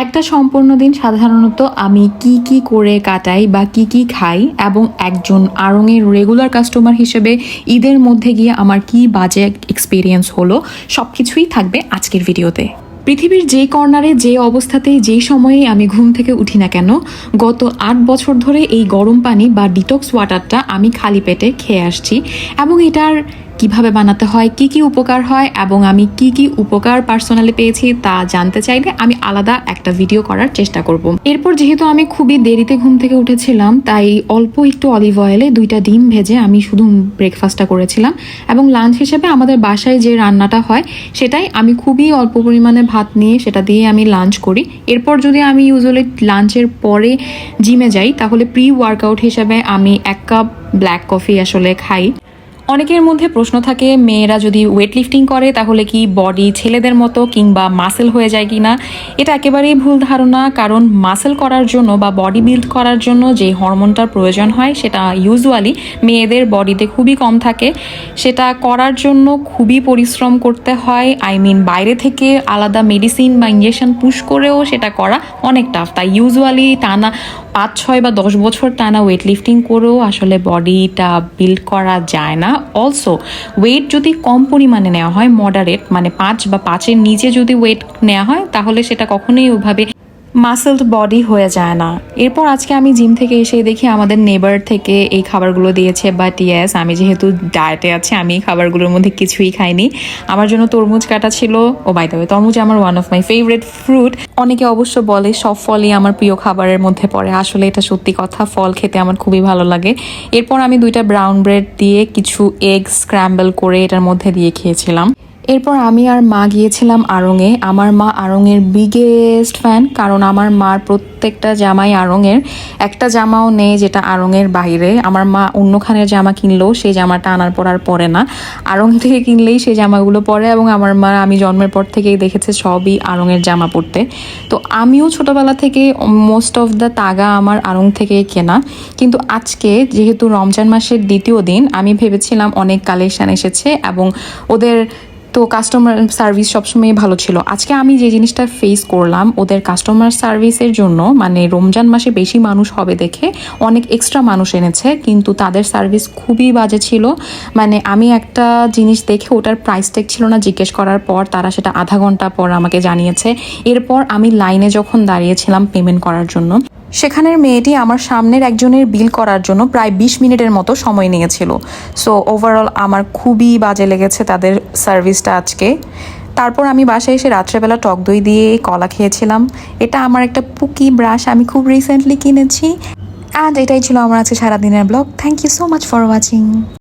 একটা সম্পূর্ণ দিন সাধারণত আমি কি করে কাটাই বা কি খাই এবং একজন আড়ংয়ের রেগুলার কাস্টমার হিসেবে ঈদের মধ্যে গিয়ে আমার কি বাজে এক্সপিরিয়েন্স হলো সব কিছুই থাকবে আজকের ভিডিওতে। পৃথিবীর যে কর্নারে যে অবস্থাতেই যেই সময়ে আমি ঘুম থেকে উঠি না কেন, গত ৮ বছর ধরে এই গরম পানি বা ডিটক্স ওয়াটারটা আমি খালি পেটে খেয়ে আসছি এবং এটার কিভাবে বানাতে হয়, কি উপকার হয় এবং আমি কি উপকার পার্সোনালি পেয়েছি তা জানতে চাইলে আমি আলাদা একটা ভিডিও করার চেষ্টা করব। এরপর যেহেতু আমি খুবই দেরিতে ঘুম থেকে উঠেছিলাম, তাই অল্প একটু অলিভ অয়েলে 2টা ডিম ভেজে আমি শুধু ব্রেকফাস্টটা করেছিলাম এবং লাঞ্চ হিসেবে আমাদের বাসায় যে রান্নাটা হয় সেটাই আমি খুবই অল্প পরিমাণে ভাত নিয়ে সেটা দিয়ে আমি লাঞ্চ করি। এরপর যদি আমি ইউজুয়ালি লাঞ্চের পরে জিমে যাই তাহলে প্রি ওয়ার্কআউট হিসেবে আমি 1 কাপ ব্ল্যাক কফি আসলে খাই। অনেকের মধ্যে প্রশ্ন থাকে, মেয়েরা যদি ওয়েট লিফটিং করে তাহলে কি বডি ছেলেদের মতো কিংবা মাসেল হয়ে যায় কিনা। এটা একেবারেই ভুল ধারণা, কারণ মাসেল করার জন্য বা বডি বিল্ড করার জন্য যে হরমোনটার প্রয়োজন হয় সেটা ইউজুয়ালি মেয়েদের বডিতে খুবই কম থাকে। সেটা করার জন্য খুবই পরিশ্রম করতে হয়, বাইরে থেকে আলাদা মেডিসিন বা ইঞ্জেকশন পুশ করেও সেটা করা অনেক টাফ। তাই ইউজুয়ালি টানা 5, 6 বা 10 বছর টানা ওয়েট লিফটিং করেও আসলে বডিটা বিল্ড করা যায় না। অলসো ওয়েট যদি কম পরিমাণে নেওয়া হয়, মডারেট মানে 5 বা 5-এর নিচে যদি ওয়েট নেওয়া হয় তাহলে সেটা কখনোই ওইভাবে মাসেলড বডি হয়ে যায় না। এরপর আজকে আমি জিম থেকে এসে দেখি আমাদের নেবার থেকে এই খাবারগুলো দিয়েছে, বাট ইয়েস আমি যেহেতু ডায়েটে আছি আমি এই খাবারগুলোর মধ্যে কিছুই খাইনি। আমার জন্য তরমুজ কাটা ছিল। ও বাই দ্য ওয়ে, তরমুজ আমার one of my favourite fruit. অনেকে অবশ্য বলে সব ফলই আমার প্রিয় খাবারের মধ্যে পড়ে, আসলে এটা সত্যি কথা, ফল খেতে আমার খুবই ভালো লাগে। এরপর আমি 2টা ব্রাউন ব্রেড দিয়ে কিছু এগ স্ক্র্যাম্বল করে এটার মধ্যে দিয়ে খেয়েছিলাম। এরপর আমি আর মা গিয়েছিলাম আড়ংয়ে। আমার মা আড়ংয়ের বিগেস্ট ফ্যান, কারণ আমার মার প্রত্যেকটা জামাই আড়ংয়ের, একটা জামাও নেই যেটা আড়ংয়ের বাইরে। আমার মা অন্য খানের জামা কিনলেও সেই জামাটা আনার পর আর পরে না, আড়ং থেকে কিনলেই সেই জামাগুলো পরে। এবং আমার মা আমি জন্মের পর থেকেই দেখেছে সবই আড়ংয়ের জামা পরতে। তো আমিও ছোটবেলা থেকে মোস্ট অফ দ্য তাগা আমার আড়ং থেকেই কেনা। কিন্তু আজকে যেহেতু রমজান মাসের 2য় দিন, আমি ভেবেছিলাম অনেক কালেকশন এসেছে এবং ওদের তো কাস্টমার সার্ভিস সবসময় ভালো ছিল। আজকে আমি যে জিনিসটা ফেস করলাম, ওদের কাস্টমার সার্ভিসের জন্য মানে রমজান মাসে বেশি মানুষ হবে দেখে অনেক এক্সট্রা মানুষ এনেছে, কিন্তু তাদের সার্ভিস খুবই বাজে ছিল। মানে আমি একটা জিনিস দেখে ওটার প্রাইস ট্যাগ ছিল না, জিজ্ঞেস করার পর তারা সেটা আধা ঘন্টা পর আমাকে জানিয়েছে। এরপর আমি লাইনে যখন দাঁড়িয়েছিলাম পেমেন্ট করার জন্য, সেখানের মেয়েটি আমার সামনের একজনের বিল করার জন্য প্রায় 20 মিনিটের মতো সময় নিয়েছিল। সো ওভারঅল আমার খুবই বাজে লেগেছে তাদের সার্ভিসটা আজকে। তারপর আমি বাসায় এসে রাত্রেবেলা টক দই দিয়ে কলা খেয়েছিলাম। এটা আমার একটা পুকি ব্রাশ আমি খুব রিসেন্টলি কিনেছি। অ্যান্ড এটাই ছিল আমার আজকে সারাদিনের blog. Thank you so much for watching.